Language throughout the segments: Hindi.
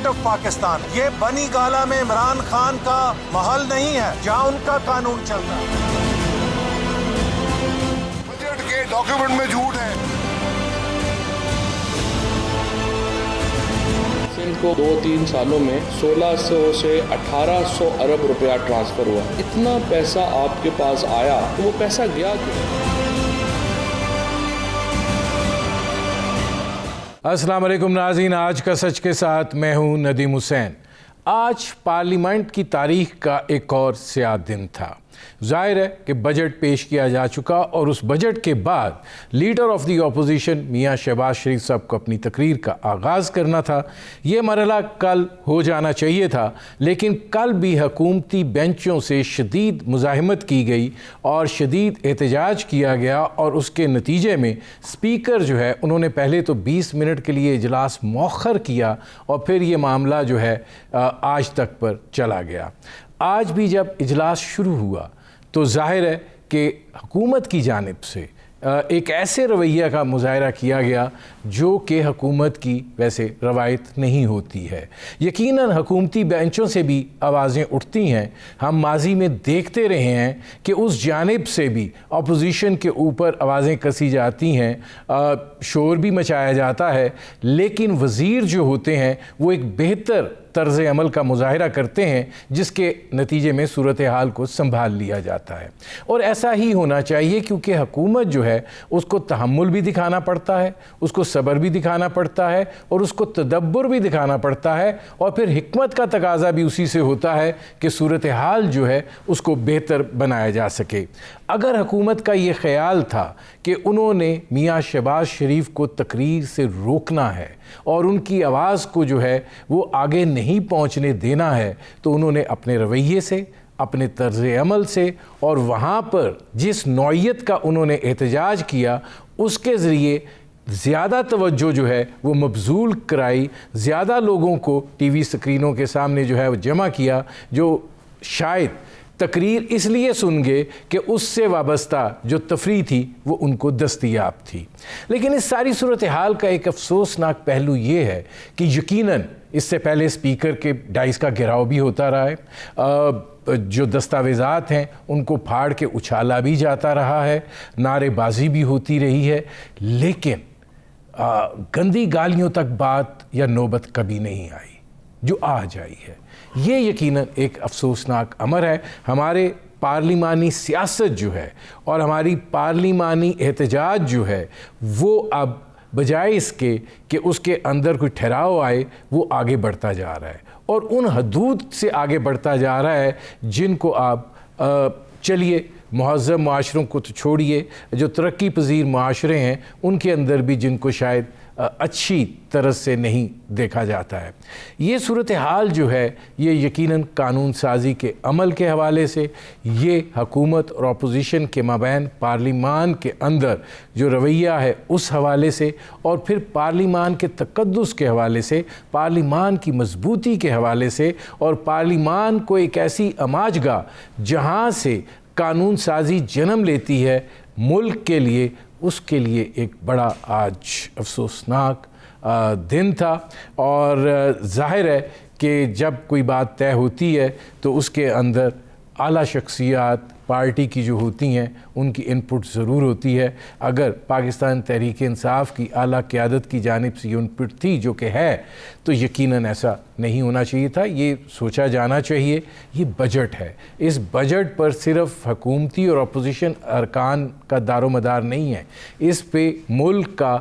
Government of Pakistan. ये बनी गाला में इमरान खान का महल नहीं है जहां उनका कानून चल रहा है। बजट के डॉक्यूमेंट में झूठ है। सिंध को 2-3 सालों में 1600 से 1800 अरब रुपया ट्रांसफर हुआ। इतना पैसा आपके पास आया तो वो पैसा गया क्यों? अस्सलाम वालेकुम नाज़रीन, आज का सच के साथ मैं हूं नदीम हुसैन। आज पार्लियामेंट की तारीख का एक और स्याह दिन था। जाहिर है कि बजट पेश किया जा चुका और उस बजट के बाद लीडर ऑफ द ऑपोजिशन मियां शहबाज शरीफ साहब को अपनी तकरीर का आगाज़ करना था। ये मरहला कल हो जाना चाहिए था, लेकिन कल भी हुकूमती बेंचों से शदीद मुज़ाहिमत की गई और शदीद एहतजाज किया गया और उसके नतीजे में स्पीकर जो है उन्होंने पहले तो 20 मिनट के लिए इजलास मौखर किया और फिर ये मामला जो है आज तक पर चला गया। आज भी जब इजलास शुरू हुआ तो जाहिर है कि हुकूमत की जानिब से एक ऐसे रवैया का मुजाहरा किया गया जो कि हुकूमत की वैसे रवायत नहीं होती है। यकीनन हुकूमती बेंचों से भी आवाज़ें उठती हैं। हम माजी में देखते रहे हैं कि उस जानिब से भी अपोजिशन के ऊपर आवाज़ें कसी जाती हैं, शोर भी मचाया जाता है, लेकिन वज़ीर जो होते हैं वो एक बेहतर तर्ज़ अमल का मुजाहरा करते हैं जिसके नतीजे में सूरत हाल को संभाल लिया जाता है। और ऐसा ही होना चाहिए क्योंकि हुकूमत जो है उसको तहम्मुल भी दिखाना पड़ता है, उसको सब्र भी दिखाना पड़ता है और उसको तदब्बुर भी दिखाना पड़ता है और फिर हिकमत का तकाजा भी उसी से होता है कि सूरत हाल जो है उसको बेहतर बनाया जा सके। अगर हुकूमत का ये ख्याल था कि उन्होंने मियां शहबाज शरीफ को तकरीर से रोकना है और उनकी आवाज़ को जो है वो आगे नहीं पहुंचने देना है, तो उन्होंने अपने रवैये से, अपने तर्ज़ अमल से और वहाँ पर जिस नौइयत का उन्होंने एहतजाज किया उसके ज़रिए ज़्यादा तवज्जो जो है वो मबजूल कराई, ज़्यादा लोगों को टीवी स्क्रीनों के सामने जो है वो जमा किया जो शायद तकरीर इसलिए सुन गए कि उससे वाबस्ता जो तफरी थी वो उनको दस्तयाब थी। लेकिन इस सारी सूरत हाल का एक अफसोसनाक पहलू ये है कि यकीनन इससे पहले स्पीकर के डाइस का गिराव भी होता रहा है, जो दस्तावेज़ात हैं उनको फाड़ के उछाला भी जाता रहा है, नारेबाजी भी होती रही है, लेकिन गंदी गालियों तक बात या नौबत कभी नहीं आई जो आज आई है। ये यकीनन एक अफसोसनाक अमर है। हमारे पार्लिमानी सियासत जो है और हमारी पार्लिमानी एहतजाज जो है वो अब बजाय इसके कि उसके अंदर कोई ठहराव आए वो आगे बढ़ता जा रहा है और उन हदूद से आगे बढ़ता जा रहा है जिनको आप चलिए मुहज़्ज़म माशरों को तो छोड़िए, जो तरक्की पजीर माशरे हैं उनके अंदर भी जिनको शायद अच्छी तरह से नहीं देखा जाता है। ये सूरत हाल जो है ये यकीनन कानून साजी के अमल के हवाले से, ये हुकूमत और अपोजिशन के माबैन पार्लिमान के अंदर जो रवैया है उस हवाले से और फिर पार्लिमान के तकद्दुस के हवाले से, पार्लिमान की मजबूती के हवाले से और पार्लिमान को एक ऐसी अमाजगाह जहाँ से कानून साजी जन्म लेती है मुल्क के लिए, उसके लिए एक बड़ा आज अफसोसनाक दिन था। और जाहिर है कि जब कोई बात तय होती है तो उसके अंदर आला शख्सियात पार्टी की जो होती हैं उनकी इनपुट ज़रूर होती है। अगर पाकिस्तान तहरीक इंसाफ की आला क़यादत की जानिब से ये इनपुट थी जो कि है, तो यकीनन ऐसा नहीं होना चाहिए था। ये सोचा जाना चाहिए ये बजट है, इस बजट पर सिर्फ हुकूमती और अपोजिशन अरकान का दारोमदार नहीं है, इस पे मुल्क का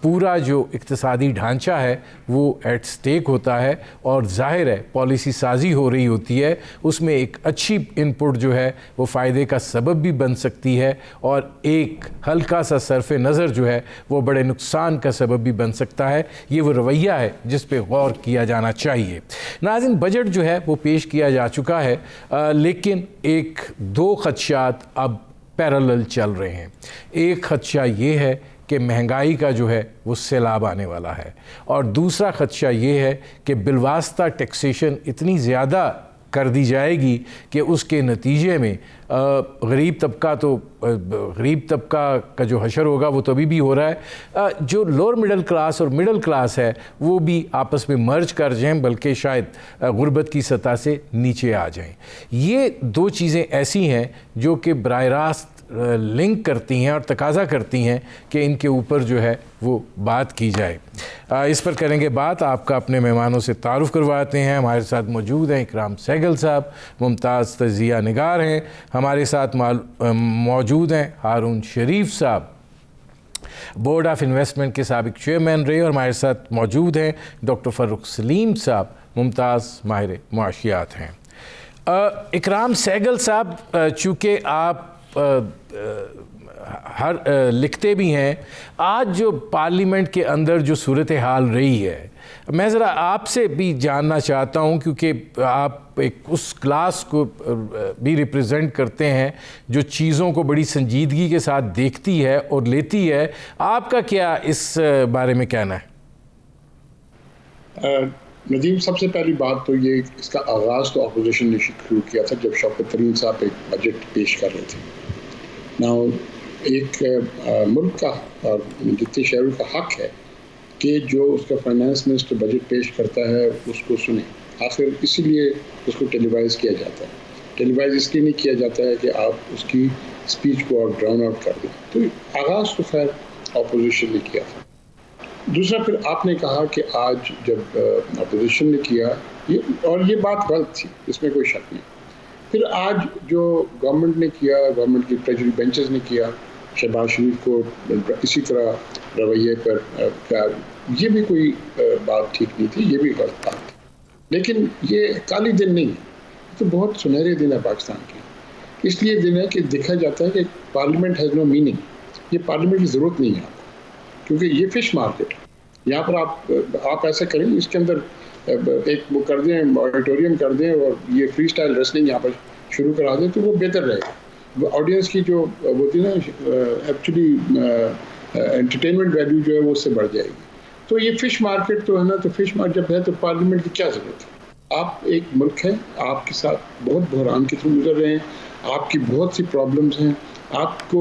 पूरा जो इक़्तिसादी ढांचा है वो एट स्टेक होता है और ज़ाहिर है पॉलिसी साजी हो रही होती है, उसमें एक अच्छी इनपुट जो है वो फ़ायदे का सबब भी बन सकती है और एक हल्का सा सरफ़ नज़र जो है वो बड़े नुकसान का सबब भी बन सकता है। ये वो रवैया है जिस पे गौर किया जाना चाहिए। नाज़रीन, बजट जो है वो पेश किया जा चुका है, लेकिन एक दो खदशात अब पैरेलल चल रहे हैं। एक खदशा ये है कि महंगाई का जो है वो सैलाब आने वाला है और दूसरा खदशा ये है कि बिलवास्ता टैक्सेशन इतनी ज़्यादा कर दी जाएगी कि उसके नतीजे में गरीब तबका का जो हशर होगा वो तभी भी हो रहा है, जो लोअर मिडिल क्लास और मिडिल क्लास है वो भी आपस में मर्ज कर जाएं, बल्कि शायद गुर्बत की सतह से नीचे आ जाएं। ये दो चीज़ें ऐसी हैं जो कि बराह रास्त लिंक करती हैं और तकाजा करती हैं कि इनके ऊपर जो है वो बात की जाए। इस पर करेंगे बात। आपका अपने मेहमानों से तारुफ़ करवाते हैं। हमारे साथ मौजूद हैं इकराम सहगल साहब, मुमताज़ तजिया निगार हैं। हमारे साथ मौजूद हैं हारून शरीफ साहब, बोर्ड ऑफ इन्वेस्टमेंट के साबिक चेयरमैन रहे, और हमारे साथ मौजूद हैं डॉक्टर फ़र्रुख सलीम साहब, मुमताज़ माहिर मुआशियात हैं। इकराम सहगल साहब, चूँकि आप लिखते भी हैं, आज जो पार्लियामेंट के अंदर जो सूरत हाल रही है, मैं ज़रा आपसे भी जानना चाहता हूं, क्योंकि आप एक उस क्लास को भी रिप्रेजेंट करते हैं जो चीज़ों को बड़ी संजीदगी के साथ देखती है और लेती है। आपका क्या इस बारे में कहना है? नदीम, सबसे पहली बात तो ये, इसका आगाज़ तो अपोजिशन ने शुरू किया था जब शौकत तरीन साहब एक बजट पेश कर रहे थे। ना एक मुल्क का और जितने शहरों का हक है कि जो उसका फाइनेंस मिनिस्टर बजट पेश करता है उसको सुने। आखिर इसीलिए उसको टेलीवाइज़ किया जाता है। टेलीवाइज़ इसलिए नहीं किया जाता है कि आप उसकी स्पीच को आप ड्राउन आउट कर दें। तो आगाज़ तो खैर अपोजिशन ने किया था। दूसरा, फिर आपने कहा कि आज जब अपोजिशन ने किया और ये बात गलत थी, इसमें कोई शक नहीं। फिर आज जो गवर्नमेंट ने किया, गवर्नमेंट की ट्रेजरी बेंचेस ने किया, शहबाज शरीफ को इसी तरह रवैये पर ये भी कोई बात ठीक नहीं थी, ये भी गलत बात थी। लेकिन ये काली दिन नहीं है, तो बहुत सुनहरे दिन है पाकिस्तान के। इसलिए दिन है कि देखा जाता है कि पार्लियामेंट हैज़ नो मीनिंग। ये पार्लियामेंट की ज़रूरत नहीं है आपको, क्योंकि ये फिश मार्केट है। यहाँ पर आप ऐसा करें, इसके अंदर एक वो कर दें, ऑडिटोरियम कर दें और ये फ्री स्टाइल रेसलिंग यहाँ पर शुरू करा दें तो वो बेहतर रहेगा। ऑडियंस की जो होती है ना, एक्चुअली एंटरटेनमेंट वैल्यू जो है वो उससे बढ़ जाएगी। तो ये फिश मार्केट तो है ना, तो फिश मार्केट जब है तो पार्लियामेंट की क्या ज़रूरत है? आप एक मुल्क है, आपके साथ बहुत बहरान के थ्रू गुजर रहे हैं, आपकी बहुत सी प्रॉब्लम्स हैं, आपको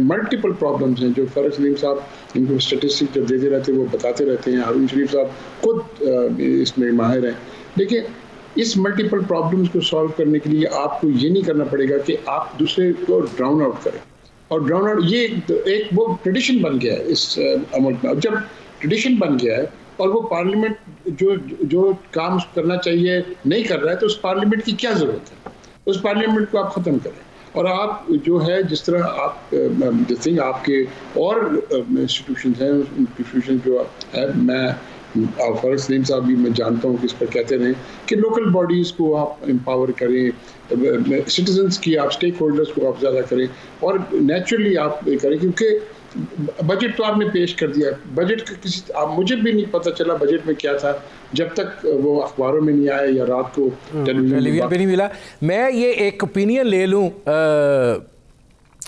मल्टीपल प्रॉब्लम्स हैं जो फ़र्रुख सलीम साहब इनको स्टेटिस्टिक जब देते रहते हैं वो बताते रहते हैं। हारून शरीफ साहब खुद इसमें माहिर हैं। देखिए, इस मल्टीपल प्रॉब्लम्स को सॉल्व करने के लिए आपको ये नहीं करना पड़ेगा कि आप दूसरे को ड्राउन आउट करें। और ड्राउन आउट ये एक वो ट्रेडिशन बन गया है इस अमल में। अब जब ट्रेडिशन बन गया है और वो पार्लियामेंट जो काम करना चाहिए नहीं कर रहा है, तो उस पार्लियामेंट की क्या ज़रूरत है? उस पार्लियामेंट को आप ख़त्म करें। और आप जो है, जिस तरह आप थिंग आपके और इंस्टीट्यूशन हैं, इंस्टीट्यूशन जो है, मैं फ़र्रुख सलीम साहब भी मैं जानता हूँ कि इस पर कहते रहे कि लोकल बॉडीज़ को आप एम्पावर करें, सिटीजन्स की आप स्टेक होल्डर्स को आप ज़्यादा करें और नेचुरली आप करें। क्योंकि बजट तो आपने पेश कर दिया, बजट का मुझे भी नहीं पता चला बजट में क्या था जब तक वो अखबारों में नहीं आया या रात को टेलीविजन पे नहीं मिला। मैं ये एक ओपिनियन ले लूँ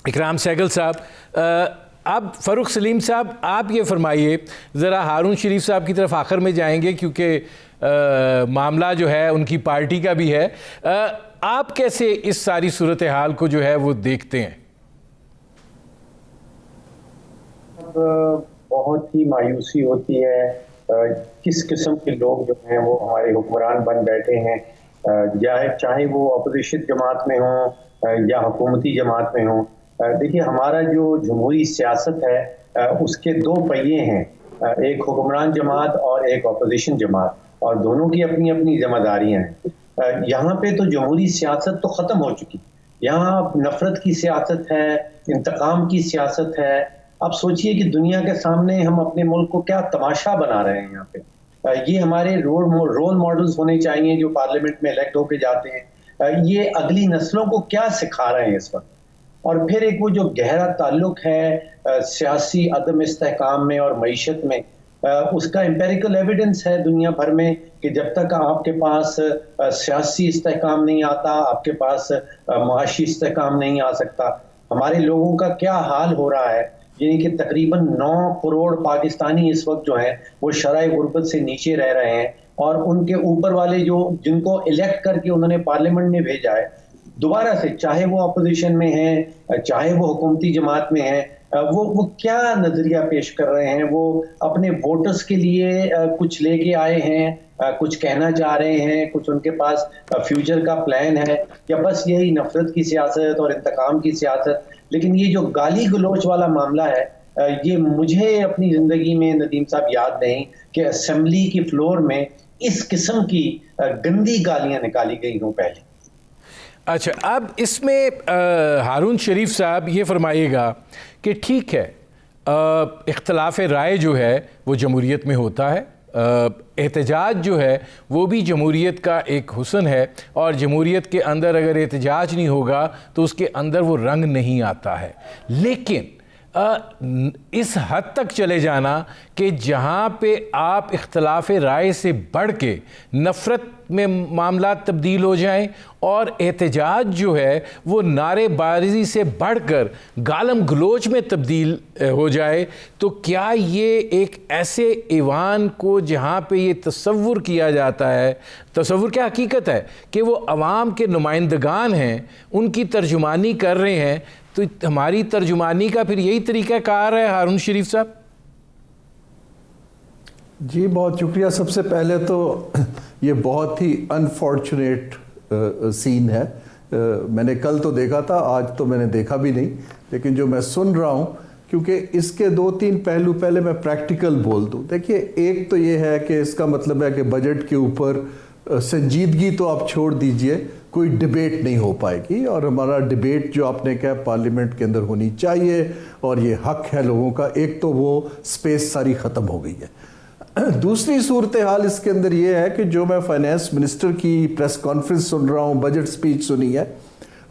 इकराम सहगल साहब, अब फ़र्रुख सलीम साहब आप ये फरमाइए, ज़रा हारून शरीफ साहब की तरफ आखिर में जाएंगे क्योंकि मामला जो है उनकी पार्टी का भी है। आप कैसे इस सारी सूरत हाल को जो है वो देखते हैं? बहुत ही मायूसी होती है किस किस्म के लोग जो हैं वो हमारे हुक्मरान बन बैठे हैं, चाहे वो अपोजिशन जमात में हो या हुकूमती जमात में हो। देखिए, हमारा जो जमहूरी सियासत है उसके दो पहिए हैं, एक हुक्मरान जमात और एक अपोजिशन जमात, और दोनों की अपनी अपनी जिम्मेदारियां हैं। यहाँ पे तो जमहूरी सियासत तो ख़त्म हो चुकी, यहाँ नफरत की सियासत है, इंतकाम की सियासत है। अब सोचिए कि दुनिया के सामने हम अपने मुल्क को क्या तमाशा बना रहे हैं यहाँ पे। ये हमारे रोल मॉडल्स होने चाहिए जो पार्लियामेंट में इलेक्ट होके जाते हैं। ये अगली नस्लों को क्या सिखा रहे हैं इस वक्त। और फिर एक वो जो गहरा ताल्लुक है सियासी अदम इस्तेहकाम में और मईशत में, उसका एम्पेरिकल एविडेंस है दुनिया भर में कि जब तक आपके पास सियासी इस्तेहकाम नहीं आता, आपके पास मुआशी इस्तेहकाम नहीं आ सकता। हमारे लोगों का क्या हाल हो रहा है, यानी कि तकरीबन 9 करोड़ पाकिस्तानी इस वक्त जो है वो शराय गुर्बत से नीचे रह रहे हैं। और उनके ऊपर वाले जो जिनको इलेक्ट करके उन्होंने पार्लियामेंट में भेजा है, दोबारा से चाहे वो अपोजिशन में है चाहे वो हुकूमती जमात में है, वो क्या नजरिया पेश कर रहे हैं? वो अपने वोटर्स के लिए कुछ लेके आए हैं, कुछ कहना चाह रहे हैं, कुछ उनके पास फ्यूचर का प्लान है, या बस यही नफरत की सियासत और इंतकाम की सियासत? लेकिन ये जो गाली गलोच वाला मामला है, ये मुझे अपनी जिंदगी में नदीम साहब याद नहीं कि असेंबली की फ्लोर में इस किस्म की गंदी गालियां निकाली गई हों पहले। अच्छा, अब इसमें हारून शरीफ साहब ये फरमाइएगा कि ठीक है, इख्तलाफ राय जो है वो जमहूरियत में होता है, एहतजाज जो है वो भी जमहूरियत का एक हुस्न है, और जमहूरियत के अंदर अगर एहतजाज नहीं होगा तो उसके अंदर वो रंग नहीं आता है। लेकिन इस हद तक चले जाना कि जहाँ पे आप इख्तलाफ राय से बढ़ के नफ़रत में मामला तब्दील हो जाएं और एहतजाज जो है वो नारेबाजी से बढ़कर गालम गलोच में तब्दील हो जाए, तो क्या ये एक ऐसे ईवान को जहाँ पे ये तसव्वुर किया जाता है, तसव्वुर क्या हकीकत है कि वो अवाम के नुमाइंदगान हैं, उनकी तर्जुमानी कर रहे हैं, तो हमारी तर्जुमानी का फिर यही तरीका कार है? हारून शरीफ साहब जी बहुत शुक्रिया। सबसे पहले तो ये बहुत ही अनफॉर्चुनेट सीन है। मैंने कल तो देखा था, आज तो मैंने देखा भी नहीं, लेकिन जो मैं सुन रहा हूँ, क्योंकि इसके 2-3 पहलू पहले मैं प्रैक्टिकल बोल दूँ। देखिए, एक तो ये है कि इसका मतलब है कि बजट के ऊपर संजीदगी तो आप छोड़ दीजिए, कोई डिबेट नहीं हो पाएगी, और हमारा डिबेट जो आपने कहा पार्लियामेंट के अंदर होनी चाहिए और ये हक है लोगों का, एक तो वो स्पेस सारी ख़त्म हो गई है। दूसरी सूरत हाल इसके अंदर ये है कि जो मैं फाइनेंस मिनिस्टर की प्रेस कॉन्फ्रेंस सुन रहा हूँ, बजट स्पीच सुनी है,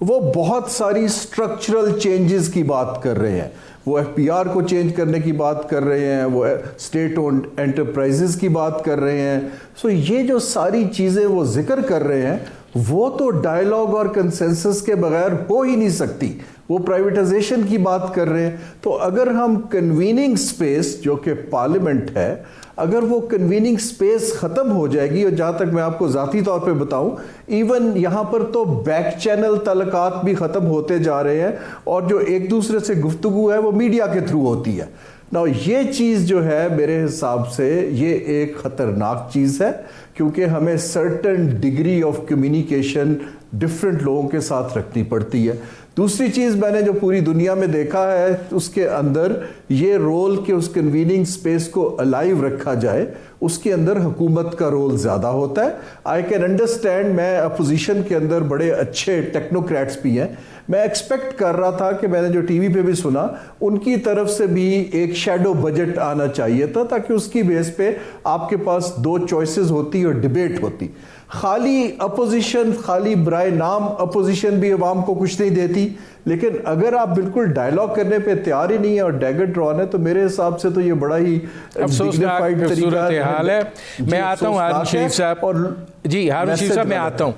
वो बहुत सारी स्ट्रक्चरल चेंजेस की बात कर रहे हैं। वो एफपीआर को चेंज करने की बात कर रहे हैं, वो स्टेट ओन्ड एंटरप्राइजेस की बात कर रहे हैं। सो ये जो सारी चीज़ें वो जिक्र कर रहे हैं, वो तो डायलॉग और कंसेंसस के बगैर हो ही नहीं सकती। वो प्राइवेटाइजेशन की बात कर रहे हैं। तो अगर हम कन्वीनिंग स्पेस जो कि पार्लियामेंट है, अगर वो कन्वीनिंग स्पेस ख़त्म हो जाएगी, और जहाँ तक मैं आपको ज़ाती तौर पे बताऊँ, इवन यहाँ पर तो बैक चैनल तलकात भी ख़त्म होते जा रहे हैं, और जो एक दूसरे से गुफ्तगू है वो मीडिया के थ्रू होती है ना। ये चीज़ जो है मेरे हिसाब से ये एक ख़तरनाक चीज़ है, क्योंकि हमें certain degree of communication different लोगों के साथ रखनी पड़ती है। दूसरी चीज़ मैंने जो पूरी दुनिया में देखा है, उसके अंदर ये रोल कि उस कन्वीनिंग स्पेस को अलाइव रखा जाए, उसके अंदर हुकूमत का रोल ज़्यादा होता है। आई कैन अंडरस्टैंड, मैं अपोजिशन के अंदर बड़े अच्छे टेक्नोक्रेट्स भी हैं, मैं एक्सपेक्ट कर रहा था कि मैंने जो टीवी पे भी सुना, उनकी तरफ से भी एक शैडो बजट आना चाहिए था, ताकि उसकी बेस पे आपके पास 2 चॉइसेस होती और डिबेट होती। खाली अपोजिशन, खाली बराए नाम अपोजिशन भी अवाम को कुछ नहीं देती, लेकिन अगर आप बिल्कुल डायलॉग करने पे तैयार ही नहीं है और डैगर ड्रॉन है, तो मेरे हिसाब से तो ये बड़ा ही अफसोसनाक सूरत हाल है। मैं आता हूँ हारून शरीफ साहब, और जी हारून शरीफ साहब मैं आता हूँ।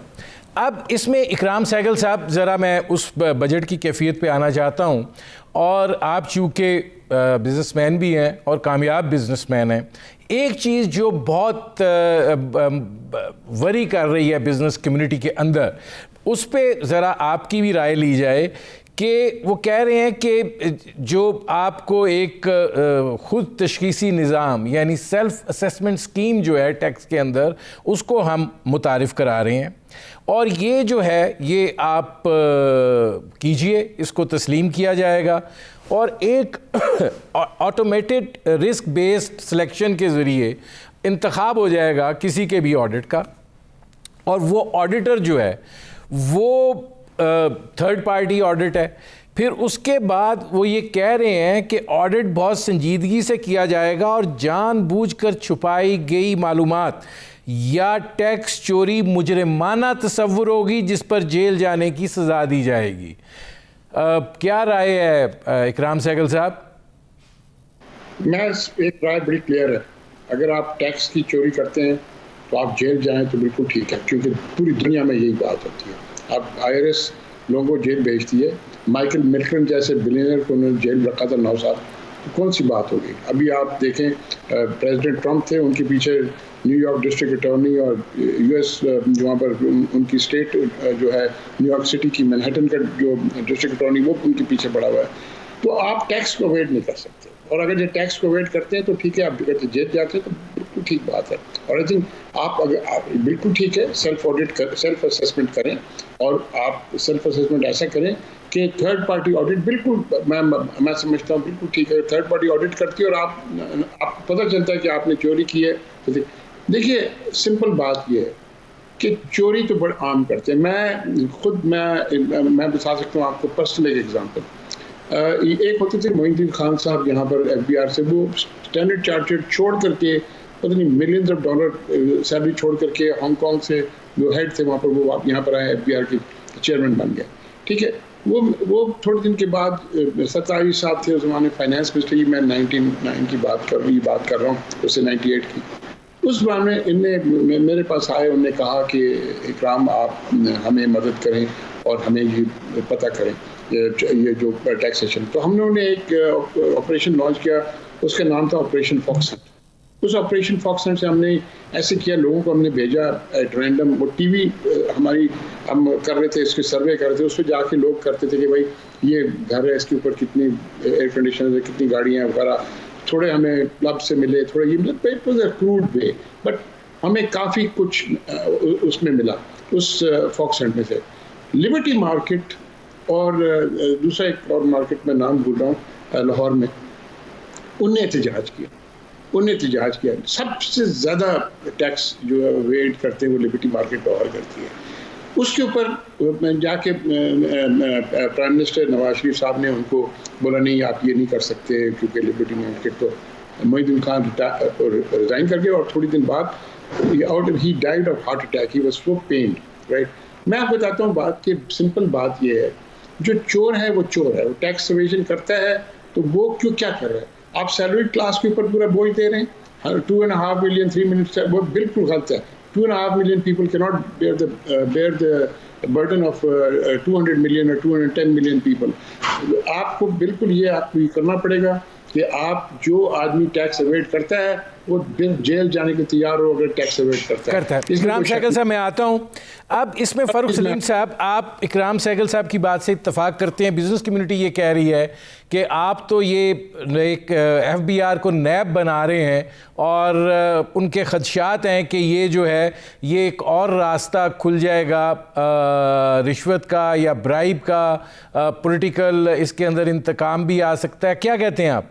अब इसमें इकराम सहगल साहब, ज़रा मैं उस बजट की कैफियत पे आना चाहता हूँ, और आप चूँकि बिजनेसमैन भी हैं और कामयाब बिजनेसमैन हैं, एक चीज़ जो बहुत वरी कर रही है बिज़नेस कम्युनिटी के अंदर, उस पर ज़रा आपकी भी राय ली जाए कि वो कह रहे हैं कि जो आपको एक ख़ुद तशख़ीसी निज़ाम यानी सेल्फ़ असेसमेंट स्कीम जो है टैक्स के अंदर, उसको हम मुतारिफ़ करा रहे हैं, और ये जो है ये आप कीजिए, इसको तस्लीम किया जाएगा, और एक ऑटोमेटेड रिस्क बेस्ड सिलेक्शन के ज़रिए इंतखाब हो जाएगा किसी के भी ऑडिट का, और वो ऑडिटर जो है वो थर्ड पार्टी ऑडिट है। फिर उसके बाद वो ये कह रहे हैं कि ऑडिट बहुत संजीदगी से किया जाएगा, और जानबूझकर छुपाई गई मालूमात या टैक्स चोरी मुजरिमाना तस्वुर होगी जिस पर जेल जाने की सज़ा दी जाएगी। क्या राय है इकराम सहगल साहब? मैं एक राय बड़ी क्लियर है, अगर आप टैक्स की चोरी करते हैं तो आप जेल जाएं तो बिल्कुल ठीक है, क्योंकि पूरी दुनिया में यही बात होती है। अब IRS लोगों को जेल भेजती है। माइकल मिल्टन जैसे बिलियनर को उन्होंने जेल रखा था 9 साल, कौन सी बात होगी? अभी आप देखें प्रेसिडेंट ट्रंप थे, उनके पीछे न्यूयॉर्क डिस्ट्रिक्ट अटॉर्नी और यूएस वहाँ पर उनकी स्टेट जो है न्यूयॉर्क सिटी की मैनहट्टन का जो डिस्ट्रिक्ट अटॉर्नी वो उनके पीछे पड़ा हुआ है। तो आप टैक्स को अवॉइड नहीं कर सकते, और अगर ये टैक्स को अवॉइड करते हैं तो ठीक है, आप अगर जीत जाते हैं तो बिल्कुल ठीक बात है। और आई थिंक आप बिल्कुल ठीक है, सेल्फ ऑडिट कर, सेल्फ असेसमेंट करें, और आप सेल्फ असेसमेंट ऐसा करें कि थर्ड पार्टी ऑडिट बिल्कुल मैं समझता हूँ बिल्कुल ठीक है। थर्ड पार्टी ऑडिट करती है और आप पता चलता है कि आपने चोरी की है। तो देखिए सिंपल बात ये है कि चोरी तो बड़ा आम करते हैं। मैं बता सकता हूँ आपको पर्सनल एक एग्जांपल। एक होते थे मोइनुद्दीन खान साहब यहाँ पर FBI से, वो स्टैंडर्ड चार्टर्ड छोड़ करके पता नहीं मिलियंस ऑफ डॉलर सैलरी छोड़ करके हांगकांग से जो हेड थे वहाँ पर वो आप यहाँ पर आए, FBI के चेयरमैन बन गए। ठीक है, वो थोड़े दिन के बाद सत्तावी साहब थे उस जमाने फाइनेंस मिनिस्टर, मैं 99 की बात कर रहा हूँ, उससे 98 की। उस बार में इनने मेरे पास आए, उन्होंने कहा कि इकराम आप हमें मदद करें और हमें ये पता करें ये जो टैक्सेशन। तो हमने उन्हें एक ऑपरेशन लॉन्च किया, उसका नाम था ऑपरेशन फॉक्सहंट। उस ऑपरेशन फॉक्सहंट से हमने ऐसे किया, लोगों को हमने भेजा एट रैंडम, वो टीवी हमारी हम कर रहे थे, इसके सर्वे कर रहे थे, उस पर जाके लोग करते थे कि भाई ये घर है, इसके ऊपर कितनी एयर कंडीशनर है, कितनी गाड़ियाँ हैं वगैरह। थोड़े हमें क्लब से मिले, थोड़े ये मिले, it was a crude way, but हमें काफ़ी कुछ उसमें मिला उस फॉक्सहंट में से। लिबर्टी मार्केट और दूसरा एक और मार्केट में नाम भूल रहा हूँ, लाहौर में, उनने एहतजाज किया। सबसे ज़्यादा टैक्स जो है वेट करते हैं वो लिबर्टी मार्केट लाहौर करती है। उसके ऊपर जाके प्राइम मिनिस्टर नवाज शरीफ साहब ने उनको बोला नहीं आप ये नहीं कर सकते, क्योंकि लिबर्टी मार्केट तो मोइनुद्दीन खान रिजाइन कर गए, और थोड़ी दिन बाद ही died of heart attack, he was so pained, right. मैं आपको बताता हूँ बात की सिंपल बात ये है, जो चोर है वो चोर है, वो टैक्स एवेजन करता है, तो वो क्या कर रहा है? आप सैलरी क्लास के ऊपर पूरा बोझ दे रहे हैं, 2.5 मिलियन 3 मिनट, वो बिल्कुल गलत है। 2.5 million people cannot bear the burden of 200 million or 210 million people. आपको बिल्कुल ये आपको ये करना पड़ेगा कि आप जो आदमी टैक्स एवेड करता है वो जेल जाने के तैयार हो अगर टैक्स एवेड करता है। इकराम सहगल साहब, मैं आता हूँ अब इसमें। फ़ारूक सलीम साहब, आप इकराम सहगल साहब की बात से इत्तफाक करते हैं। बिजनेस कम्युनिटी ये कह रही है कि आप तो ये एक FBR को नैब बना रहे हैं, और उनके खदशात हैं कि ये जो है ये एक और रास्ता खुल जाएगा रिश्वत का या ब्राइब का, पॉलिटिकल इसके अंदर इंतकाम भी आ सकता है। क्या कहते हैं आप?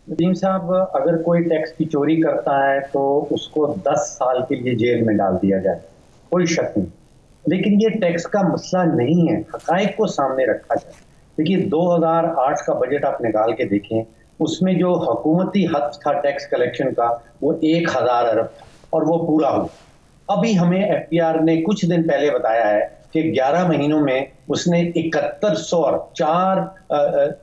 नदीम साहब, अगर कोई टैक्स की चोरी करता है तो उसको 10 साल के लिए जेल में डाल दिया जाए, कोई शक नहीं। लेकिन ये टैक्स का मसला नहीं है, हकायक को सामने रखा जाए। देखिए 2008 का बजट आप निकाल के देखें, उसमें जो हुकूमती हद था टैक्स कलेक्शन का वो 1000 अरब था, और वो पूरा हुआ। अभी हमें FBR ने कुछ दिन पहले बताया है कि 11 महीनों में उसने 7100 और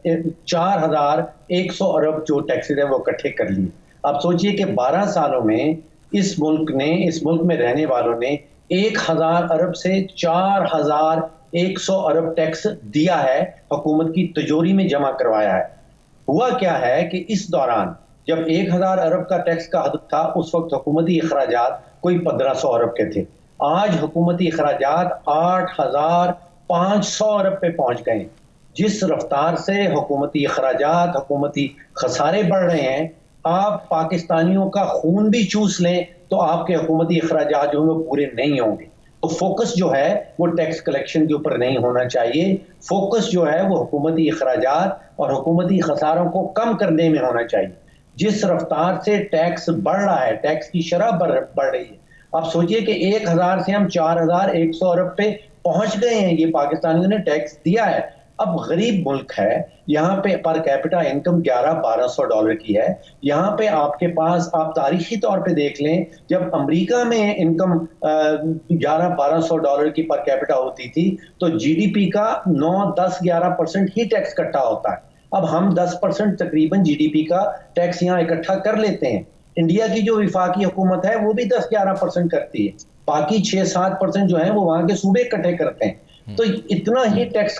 4100 अरब जो टैक्सेस है वो इकट्ठे कर लिए। आप सोचिए कि 12 सालों में इस मुल्क में रहने वालों ने 1000 अरब से 4100 अरब टैक्स दिया है, हुकूमत की तिजोरी में जमा करवाया है। हुआ क्या है कि इस दौरान जब 1000 अरब का टैक्स का हद था, उस वक्त हुकूमती अखराजात कोई 1500 अरब के थे। आज हुकूमती अखराजात 8500 अरब पे पहुंच गए। जिस रफ्तार से हुकूमती अखराजात, हुकूमती खसारे बढ़ रहे हैं, आप पाकिस्तानियों का खून भी चूस लें तो आपके हुकूमती अखराजात जो हैं वो पूरे नहीं होंगे। तो फोकस जो है वो टैक्स कलेक्शन के ऊपर नहीं होना चाहिए। फोकस जो है वो हुकूमती अखराजात और हुकूमती खसारों को कम करने में होना चाहिए। जिस रफ्तार से टैक्स बढ़ रहा है, टैक्स की शरह बढ़ रही है, आप सोचिए कि 1000 से हम 4100 अरब पे पहुंच गए हैं। ये पाकिस्तानियों ने टैक्स दिया है। अब गरीब मुल्क है, यहाँ पे पर कैपिटा इनकम 1100-1200 डॉलर की है। यहाँ पे आपके पास, आप तारीखी तौर पे देख लें, जब अमेरिका में इनकम 1100-1200 डॉलर की पर कैपिटा होती थी तो GDP का 9-10-11% ही टैक्स इकट्ठा होता है। अब हम 10% तकरीबन GDP का टैक्स यहाँ इकट्ठा कर लेते हैं। इंडिया की जो विफाकी हुकूमत है वो भी 10-11% करती है, बाकी 6-7% जो है वो वहां के सूबे इकट्ठे करते हैं। तो इतना ही टैक्स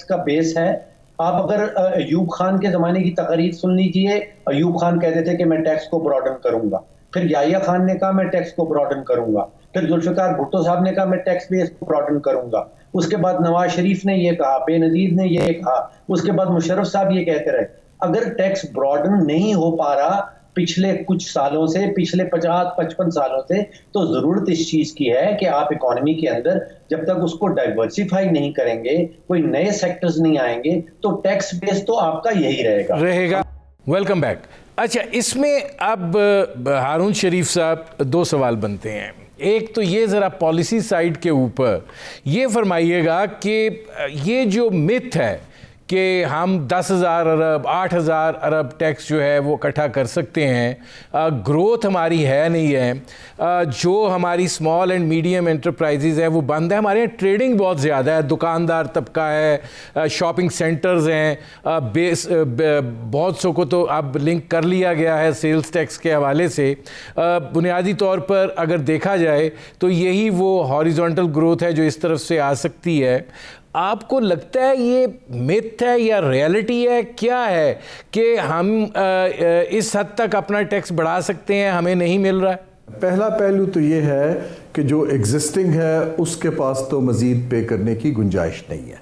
का बेस है। आप अगर अयूब खान के ज़माने की तकरीर सुन लीजिए, अयूब खान कहते थे कि मैं टैक्स को ब्रॉडन करूंगा, फिर याहिया खान ने कहा मैं टैक्स को ब्रॉडन करूंगा, फिर जुल्फिकार भुट्टो साहब ने कहा मैं टैक्स बेस को ब्रॉडन करूंगा, उसके बाद नवाज शरीफ ने ये कहा, बेनजीर ने ये कहा, उसके बाद मुशर्रफ साहब ये कहते रहे। अगर टैक्स ब्रॉडन नहीं हो पा रहा पिछले कुछ सालों से, पिछले 50-55 सालों से, तो जरूरत इस चीज की है कि आप इकोनॉमी के अंदर जब तक उसको डाइवर्सिफाई नहीं करेंगे, कोई नए सेक्टर्स नहीं आएंगे, तो टैक्स बेस तो आपका यही रहेगा। Welcome back. अच्छा, इसमें अब हारून शरीफ साहब दो सवाल बनते हैं। एक तो ये ज़रा पॉलिसी साइड के ऊपर ये फरमाइएगा कि ये जो मिथ है कि हम 10,000 अरब 8,000 अरब टैक्स जो है वो इकट्ठा कर सकते हैं, ग्रोथ हमारी है नहीं है, जो हमारी स्मॉल एंड मीडियम एंटरप्राइजेज़ हैं वो बंद है, हमारे यहाँ ट्रेडिंग बहुत ज़्यादा है, दुकानदार तबका है, शॉपिंग सेंटर्स हैं, बहुत सौ को तो अब लिंक कर लिया गया है सेल्स टैक्स के हवाले से। बुनियादी तौर पर अगर देखा जाए तो यही वो हॉरिजॉन्टल ग्रोथ है जो इस तरफ से आ सकती है। आपको लगता है ये मिथ है या रियलिटी है, क्या है कि हम इस हद तक अपना टैक्स बढ़ा सकते हैं, हमें नहीं मिल रहा है? पहला पहलू तो ये है कि जो एग्जिस्टिंग है उसके पास तो मज़ीद पे करने की गुंजाइश नहीं है।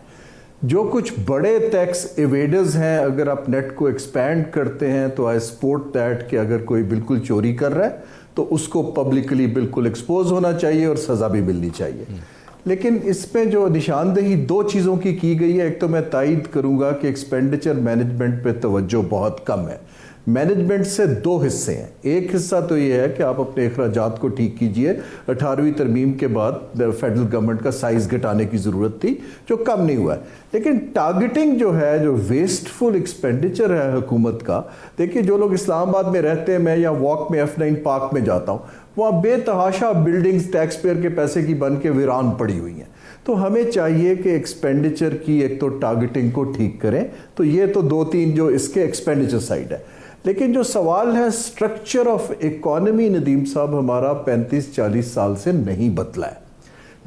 जो कुछ बड़े टैक्स एवेडर्स हैं, अगर आप नेट को एक्सपैंड करते हैं तो आई सपोर्ट दैट कि अगर कोई बिल्कुल चोरी कर रहा है तो उसको पब्लिकली बिल्कुल एक्सपोज होना चाहिए और सज़ा भी मिलनी चाहिए। लेकिन इसमें जो निशानदेही दो चीज़ों की गई है, एक तो मैं तायद करूंगा कि एक्सपेंडिचर मैनेजमेंट पे तवज्जो बहुत कम है। मैनेजमेंट से दो हिस्से हैं। एक हिस्सा तो ये है कि आप अपने अखराजात को ठीक कीजिए। 18वीं तरमीम के बाद फेडरल गवर्नमेंट का साइज़ घटाने की ज़रूरत थी, जो कम नहीं हुआ है। लेकिन टारगेटिंग जो है, जो वेस्टफुल एक्सपेंडिचर है हुकूमत का, देखिए जो लोग इस्लामाबाद में रहते हैं, मैं या वॉक में F9 पार्क में जाता हूँ, वहाँ बेतहाशा बिल्डिंग्स टैक्स पेयर के पैसे की बन के वीरान पड़ी हुई हैं। तो हमें चाहिए कि एक्सपेंडिचर की एक तो टारगेटिंग को ठीक करें। तो ये तो दो तीन जो इसके एक्सपेंडिचर साइड है। लेकिन जो सवाल है स्ट्रक्चर ऑफ इकोनॉमी, नदीम साहब, हमारा 35-40 साल से नहीं बदला है।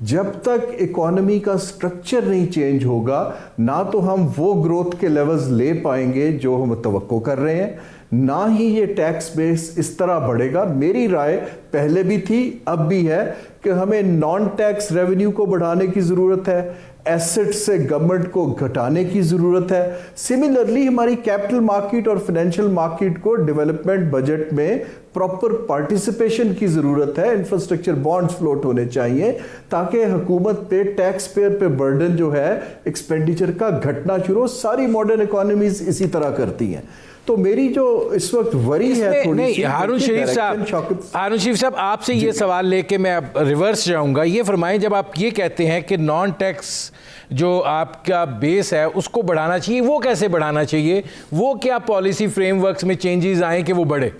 जब तक इकोनॉमी का स्ट्रक्चर नहीं चेंज होगा, ना तो हम वो ग्रोथ के लेवल्स ले पाएंगे जो हम तवक्को कर रहे हैं, ना ही ये टैक्स बेस इस तरह बढ़ेगा। मेरी राय पहले भी थी, अब भी है कि हमें नॉन टैक्स रेवेन्यू को बढ़ाने की ज़रूरत है, एसेट से गवर्नमेंट को घटाने की ज़रूरत है। सिमिलरली हमारी कैपिटल मार्केट और फाइनेंशियल मार्केट को डेवलपमेंट बजट में प्रॉपर पार्टिसिपेशन की ज़रूरत है। इंफ्रास्ट्रक्चर बॉन्ड्स फ्लोट होने चाहिए ताकि हुकूमत पे, टैक्स पेयर पे बर्डन जो है एक्सपेंडिचर का घटना शुरू हो। सारी मॉडर्न इकोनॉमीज इसी तरह करती हैं। तो मेरी जो इस वक्त वरी है थोड़ी सी, हारून शरीफ साहब आपसे ये सवाल लेके मैं अब रिवर्स जाऊंगा। ये फरमाएं, जब आप ये कहते हैं कि नॉन टैक्स जो आपका बेस है उसको बढ़ाना चाहिए, वो कैसे बढ़ाना चाहिए? वो क्या पॉलिसी फ्रेमवर्क्स में चेंजेस आए कि वो बढ़े?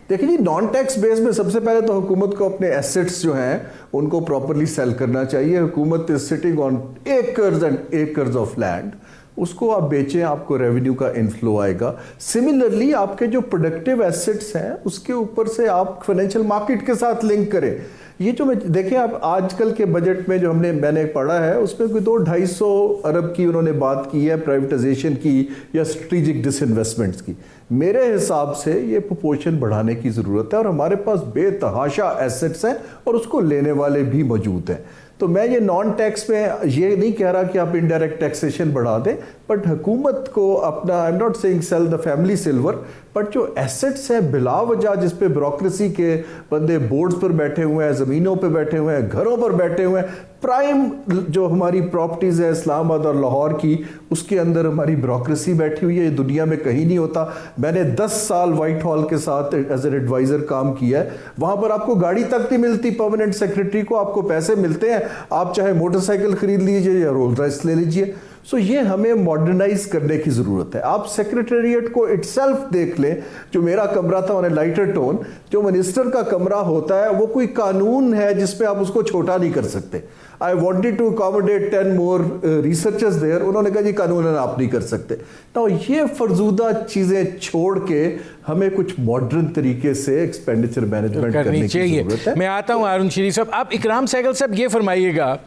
देखिए जी, नॉन टैक्स बेस में सबसे पहले तो हुकूमत को अपने एसेट्स जो हैं उनको प्रॉपरली सेल करना चाहिए। हुकूमत is sitting on acres and acres of land, उसको आप बेचें, आपको रेवेन्यू का इनफ्लो आएगा। सिमिलरली आपके जो प्रोडक्टिव एसेट्स हैं उसके ऊपर से आप फाइनेंशियल मार्केट के साथ लिंक करें। ये जो देखें आप आजकल के बजट में जो मैंने पढ़ा है उसमें कोई 200-250 अरब की उन्होंने बात की है प्राइवेटाइजेशन की या स्ट्रेटेजिक डिसइन्वेस्टमेंट्स की। मेरे हिसाब से ये प्रोपोर्शन बढ़ाने की ज़रूरत है और हमारे पास बेतहाशा एसेट्स हैं और उसको लेने वाले भी मौजूद हैं। तो मैं ये नॉन टैक्स में ये नहीं कह रहा कि आप इनडायरेक्ट टैक्सेशन बढ़ा दें, बट हुकूमत को अपना, I am not saying sell the family silver, but जो एसेट्स हैं बिला वजह जिस पे ब्यूरोक्रेसी के बंदे बोर्ड्स पर बैठे हुए हैं, ज़मीनों पे बैठे हुए हैं, घरों पर बैठे हुए हैं, प्राइम जो हमारी प्रॉपर्टीज़ है इस्लामाबाद और लाहौर की, उसके अंदर हमारी ब्यूरोक्रेसी बैठी हुई है। ये दुनिया में कहीं नहीं होता। मैंने 10 साल वाइट हॉल के साथ एज एन एडवाइज़र काम किया है। वहाँ पर आपको गाड़ी तक नहीं मिलती परमानेंट सेक्रेटरी को, आपको पैसे मिलते हैं, आप चाहे मोटरसाइकिल खरीद लीजिए या रोल्स रॉयस ले लीजिए। सो ये हमें मॉडर्नाइज करने की ज़रूरत है। आप सेक्रेटेरिएट को इटसेल्फ देख लें, जो मेरा कमरा था उन्हें लाइटर टोन, जो मिनिस्टर का कमरा होता है वो कोई कानून है जिसपे आप उसको छोटा नहीं कर सकते। I wanted to accommodate 10 more researchers there, उन्होंने कहा जी कानून आप नहीं कर सकते। तो ये फरजूदा चीज़ें छोड़ के हमें कुछ मॉडर्न तरीके से एक्सपेंडिचर मैनेजमेंट करने की ज़रूरत है। मैं आता हूँ हारून शरीफ साहब। आप इकराम सहगल साहब ये फरमाइएगा